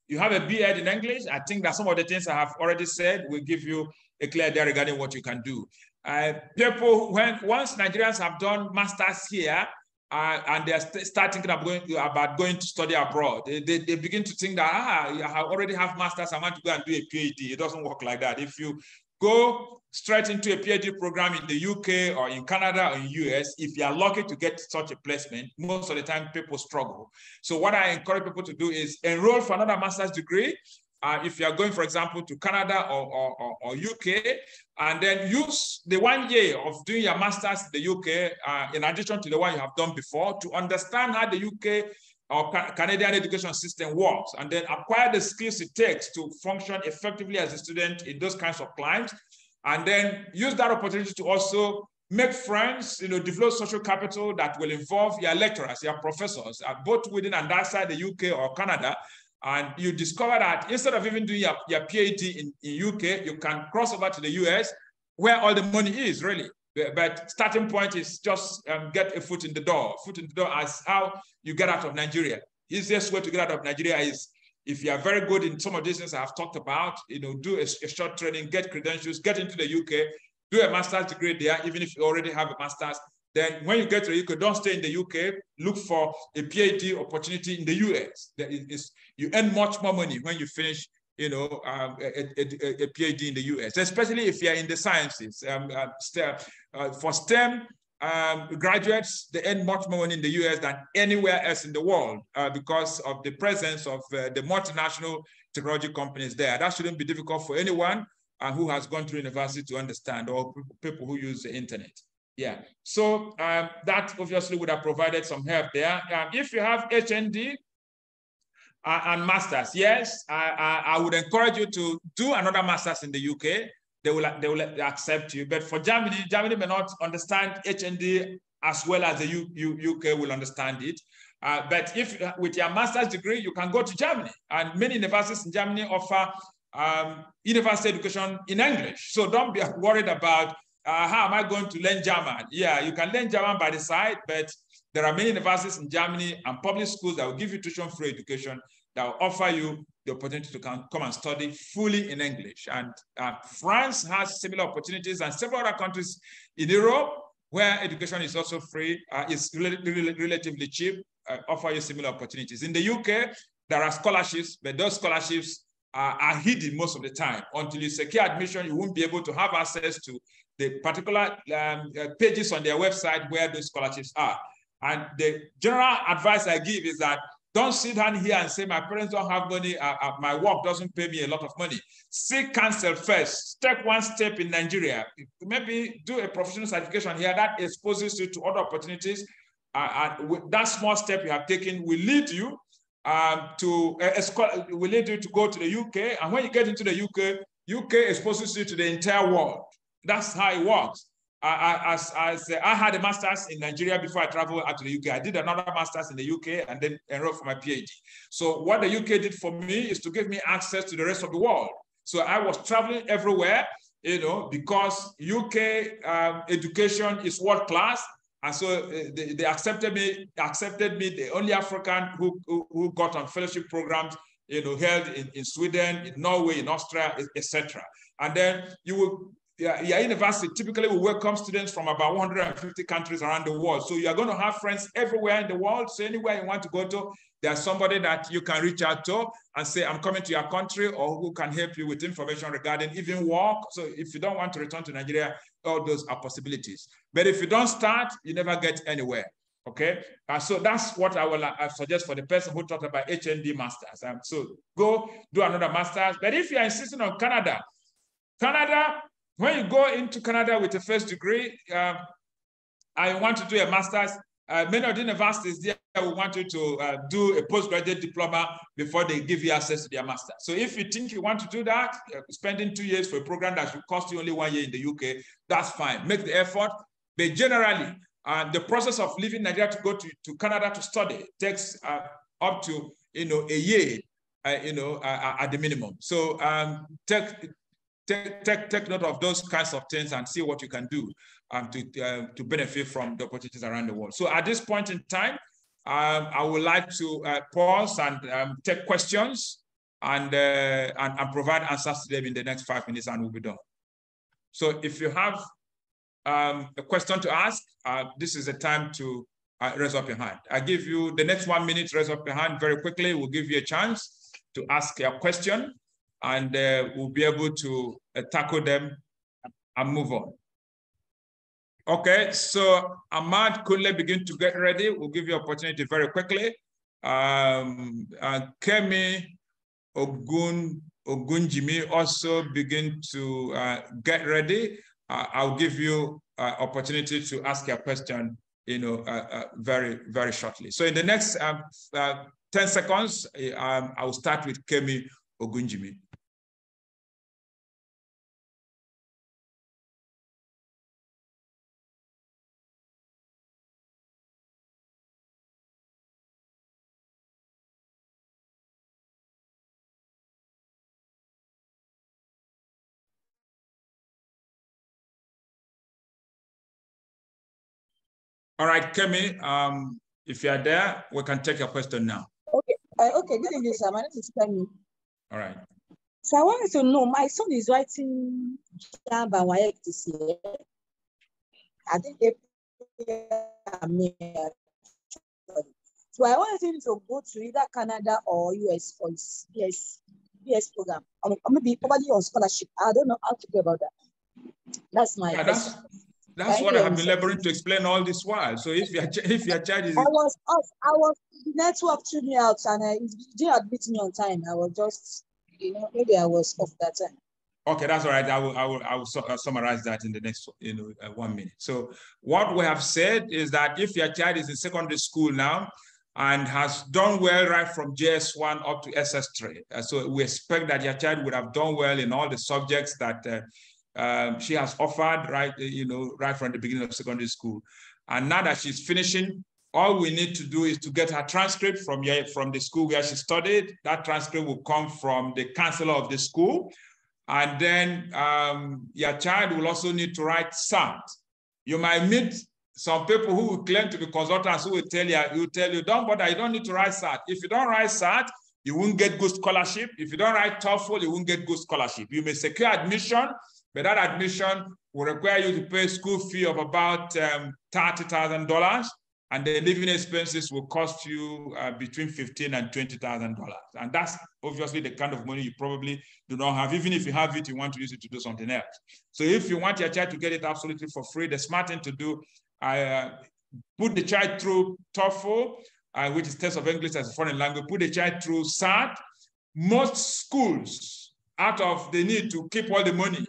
you have a B.Ed in English, I think that some of the things I have already said will give you a clear idea regarding what you can do. Once Nigerians have done masters here and they start thinking about going to study abroad, they begin to think that, I already have masters, I want to go and do a PhD. It doesn't work like that. If you go straight into a PhD program in the UK or in Canada or in US, if you are lucky to get such a placement, most of the time people struggle. So what I encourage people to do is enroll for another master's degree, if you are going, for example, to Canada or UK, and then use the 1 year of doing your master's in the UK, in addition to the one you have done before, to understand how the UK or Canadian education system works, and then acquire the skills it takes to function effectively as a student in those kinds of climes, and then use that opportunity to also make friends, develop social capital that will involve your lecturers, your professors, both within and outside the UK or Canada. And you discover that instead of even doing your PhD in UK, you can cross over to the US, where all the money is, really. But starting point is just get a foot in the door. Foot in the door as how you get out of Nigeria. Easiest way to get out of Nigeria is, if you are very good in some of these things I have talked about, do a short training, get credentials, get into the UK, do a master's degree there, even if you already have a master's. Then when you get to the UK, don't stay in the UK, look for a PhD opportunity in the US. You earn much more money when you finish a PhD in the US, especially if you're in the sciences. For STEM graduates, they earn much more money in the US than anywhere else in the world because of the presence of the multinational technology companies there. That shouldn't be difficult for anyone who has gone through university to understand, or people who use the internet. Yeah, so that obviously would have provided some help there. If you have HND and masters, yes, I would encourage you to do another master's in the UK. They will accept you. But for Germany may not understand HND as well as the UK will understand it. But if with your master's degree, you can go to Germany, and many universities in Germany offer university education in English. So don't be worried about how am I going to learn German? Yeah, you can learn German by the side, but there are many universities in Germany and public schools that will give you tuition-free education, that will offer you the opportunity to come and study fully in English. And France has similar opportunities, and several other countries in Europe where education is also free, is relatively cheap, offer you similar opportunities. In the UK, there are scholarships, but those scholarships are hidden most of the time. Until you secure admission, you won't be able to have access to the particular pages on their website where those scholarships are. And the general advice I give is that don't sit down here and say, my parents don't have money, my work doesn't pay me a lot of money. Seek counsel first. Take one step in Nigeria. Maybe do a professional certification here that exposes you to other opportunities. And with that small step you have taken will lead you to go to the UK. And when you get into the UK exposes you to the entire world. That's how it works. I had a master's in Nigeria before I traveled out to the UK. I did another master's in the UK and then enrolled for my PhD. So what the UK did for me is to give me access to the rest of the world. So I was traveling everywhere, because UK education is world class. And so they accepted me, the only African who got on fellowship programs, held in Sweden, in Norway, in Austria, etc. And then your university typically will welcome students from about 150 countries around the world. So you're going to have friends everywhere in the world. So anywhere you want to go to, there's somebody that you can reach out to and say, I'm coming to your country, or who can help you with information regarding even work. So if you don't want to return to Nigeria, all those are possibilities. But if you don't start, you never get anywhere. Okay, so that's what I will suggest for the person who talked about HND masters. So go do another master's. But if you're insisting on Canada, when you go into Canada with a first degree, I want to do a master's. Many of the universities there will want you to do a postgraduate diploma before they give you access to their master. So if you think you want to do that, spending 2 years for a program that should cost you only 1 year in the UK, that's fine. Make the effort. But generally, the process of leaving Nigeria to go to Canada to study takes up to a year, at the minimum. So take note of those kinds of things and see what you can do to benefit from the opportunities around the world. So at this point in time, I would like to pause and take questions and provide answers to them in the next 5 minutes, and we'll be done. So if you have a question to ask, this is the time to raise up your hand. I give you the next 1 minute, raise up your hand very quickly. We'll give you a chance to ask your question, and we'll be able to tackle them and move on. Okay, so Ahmad Kunle, begin to get ready. We'll give you opportunity very quickly. Kemi Ogun Ogunjimi also begin to get ready, I'll give you opportunity to ask your question, very, very shortly. So in the next 10 seconds, I'll start with Kemi Ogunjimi. All right, Kemi, if you are there, we can take your question now.
Okay, okay. Good evening, sir. My name is Kemi.
All right.
So I wanted to know, my son is writing JAMB and WAEC this year. I think so I wanted him to go to either Canada or US for his PS program, or maybe probably on scholarship. I don't know how to go about that. That's my question.
That's what I have been laboring to explain all this while. So if your child is...
I was the network threw me out and it didn't admit me on time. I was just, maybe I was off that time.
Okay, that's all right. I will summarize that in the next 1 minute. So what we have said is that if your child is in secondary school now and has done well right from JS1 up to SS3, so we expect that your child would have done well in all the subjects that she has offered, right, right from the beginning of secondary school. And now that she's finishing, all we need to do is to get her transcript from the school where she studied. That transcript will come from the counselor of the school. And then your child will also need to write SAT. You might meet some people who will claim to be consultants who will tell you, don't bother, you don't need to write SAT. If you don't write SAT, you won't get good scholarship. If you don't write TOEFL, you won't get good scholarship. You may secure admission, but that admission will require you to pay school fee of about $30,000, and the living expenses will cost you between $15,000 and $20,000. And that's obviously the kind of money you probably do not have. Even if you have it, you want to use it to do something else. So if you want your child to get it absolutely for free, the smart thing to do, put the child through TOEFL, which is Test of English as a Foreign Language, put the child through SAT. Most schools, out of the need to keep all the money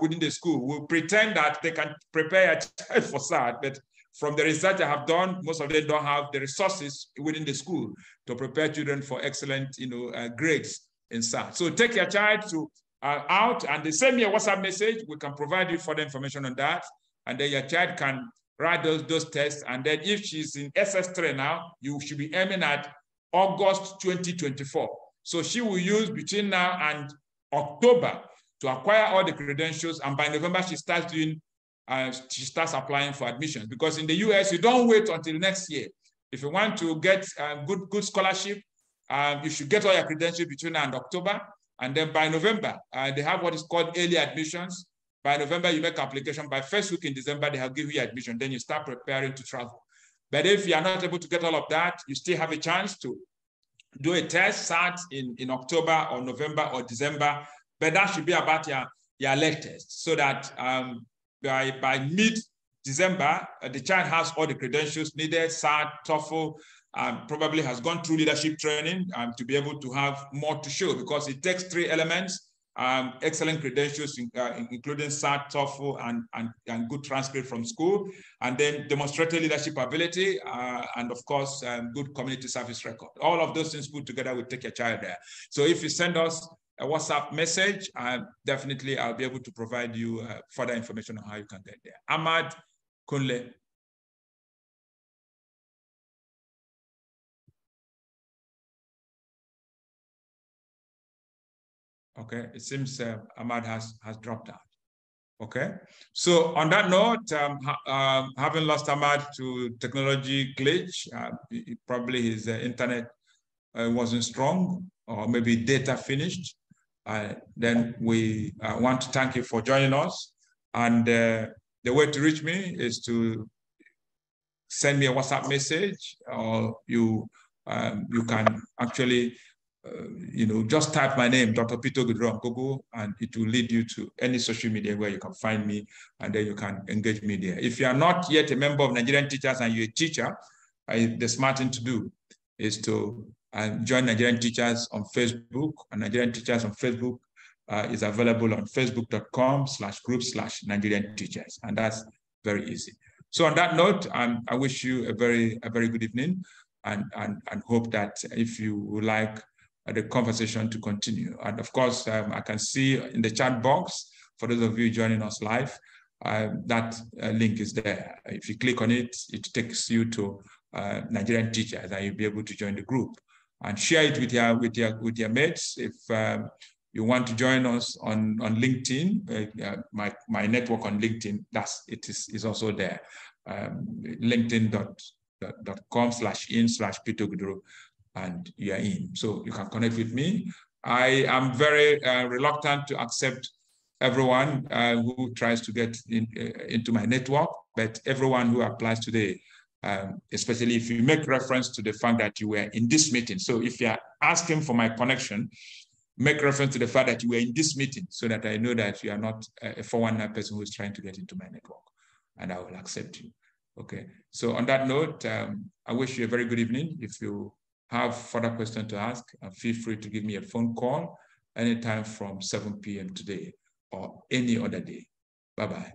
within the school, will pretend that they can prepare a child for SAT, but from the research I have done, most of them don't have the resources within the school to prepare children for excellent grades in SAT. So take your child to out, and they send me a WhatsApp message. We can provide you further information on that, and then your child can write those tests. And then if she's in SS3 now, you should be aiming at August 2024. So she will use between now and October to acquire all the credentials, and by November she starts applying for admissions. Because in the US, you don't wait until next year. If you want to get good scholarship, you should get all your credentials between now and October, and then by November, they have what is called early admissions. By November, you make application. By first week in December, they have given you admission. Then you start preparing to travel. But if you are not able to get all of that, you still have a chance to do a test, SAT in October or November or December, but that should be about your leg test, so that by mid-December, the child has all the credentials needed, SAT, TOEFL, probably has gone through leadership training to be able to have more to show, because it takes 3 elements, excellent credentials, including SAT, TOEFL, and good transcript from school, and then demonstrated leadership ability, and of course, good community service record. All of those things put together will take your child there. So if you send us a WhatsApp message, definitely I'll be able to provide you further information on how you can get there. Ahmad Kunle. Okay, it seems Ahmad has dropped out. Okay, so on that note, having lost Ahmad to technology glitch, probably his internet wasn't strong, or maybe data finished. Then we want to thank you for joining us. And the way to reach me is to send me a WhatsApp message, or you can actually just type my name, Dr. Peter Ogudoro, on Google, and it will lead you to any social media where you can find me, and then you can engage me there. If you are not yet a member of Nigerian Teachers and you're a teacher, the smart thing to do is to Join Nigerian Teachers on Facebook. And Nigerian Teachers on Facebook is available on facebook.com/group/Nigerian Teachers. And that's very easy. So on that note, I wish you a very good evening, and hope that if you would like the conversation to continue. And of course, I can see in the chat box, for those of you joining us live, that link is there. If you click on it, it takes you to Nigerian Teachers, and you'll be able to join the group and share it with your mates. If you want to join us on LinkedIn, my network on LinkedIn, is also there. LinkedIn.com/in/Peter Ogudoro, and you're in. So you can connect with me. I am very reluctant to accept everyone who tries to get into my network, but everyone who applies today, especially if you make reference to the fact that you were in this meeting. So if you're asking for my connection, make reference to the fact that you were in this meeting so that I know that you are not a 419 person who is trying to get into my network, and I will accept you. Okay, so on that note, I wish you a very good evening. If you have further questions to ask, feel free to give me a phone call anytime from 7 p.m. today or any other day. Bye-bye.